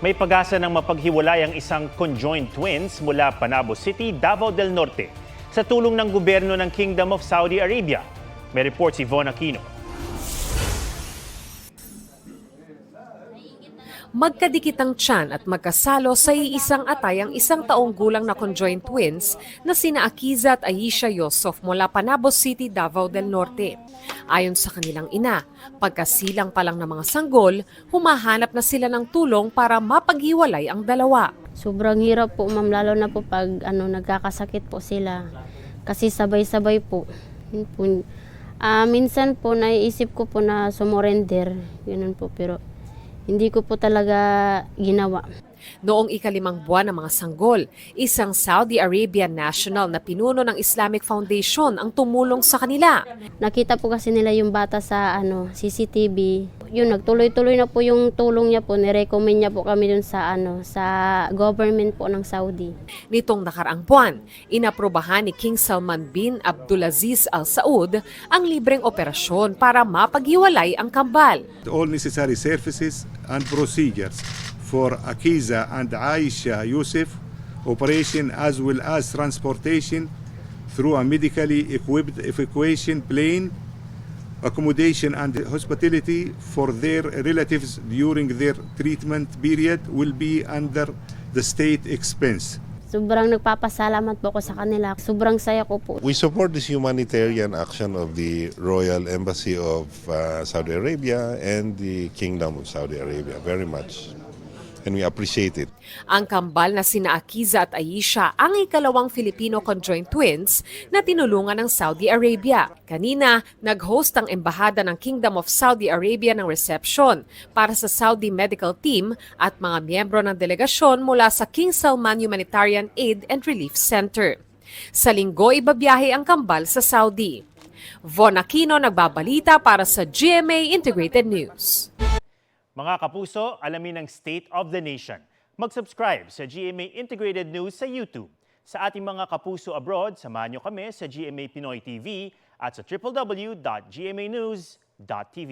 May pag-asa ng mapaghiwalay ang isang conjoined twins mula Panabo City, Davao del Norte sa tulong ng gobyerno ng Kingdom of Saudi Arabia. May report si Von Aquino. Magkadikit ang tiyan at magkasalo sa iisang atay ang 1 taong gulang na conjoined twins na sina Akiza at Aisha Yosof mula Panabo City, Davao del Norte. Ayon sa kanilang ina, pagkasilang pa lang ng mga sanggol, humahanap na sila ng tulong para mapaghiwalay ang dalawa. Sobrang hirap po ma'am, lalo na po pag nagkakasakit po sila. Kasi sabay-sabay po. Yun po. Minsan po naiisip ko po na sumurrender, ganun po, pero hindi ko po talaga ginawa. Noong ika-5 buwan ng mga sanggol, isang Saudi Arabian national na pinuno ng Islamic Foundation ang tumulong sa kanila. Nakita po kasi nila yung bata sa CCTV. Yun, nagtuloy-tuloy na po yung tulong niya po. Nirecommend niya po kami dun sa sa government po ng Saudi. Nitong nakaraang buwan, inaprubahan ni King Salman bin Abdulaziz Al Saud ang libreng operasyon para mapaghiwalay ang kambal. All necessary services and procedures for Akiza and Aisha Yusuf operation as well as transportation through a medically equipped evacuation plane, accommodation and hospitality for their relatives during their treatment period will be under the state expense. Sobrang nagpapasalamat po ako sa kanila. Sobrang saya ko po. We support this humanitarian action of the Royal Embassy of Saudi Arabia and the Kingdom of Saudi Arabia very much. And we appreciate it. Ang kambal na sina Akiza at Aisha ang ikalawang Filipino conjoined twins na tinulungan ng Saudi Arabia. Kanina, nag-host ang Embahada ng Kingdom of Saudi Arabia ng reception para sa Saudi medical team at mga miyembro ng delegasyon mula sa King Salman Humanitarian Aid and Relief Center. Sa linggo, ibabiyahe ang kambal sa Saudi. Von Aquino nagbabalita para sa GMA Integrated News. Mga kapuso, alamin ang State of the Nation. Mag-subscribe sa GMA Integrated News sa YouTube. Sa ating mga kapuso abroad, samahan nyo kami sa GMA Pinoy TV at sa www.gmanews.tv.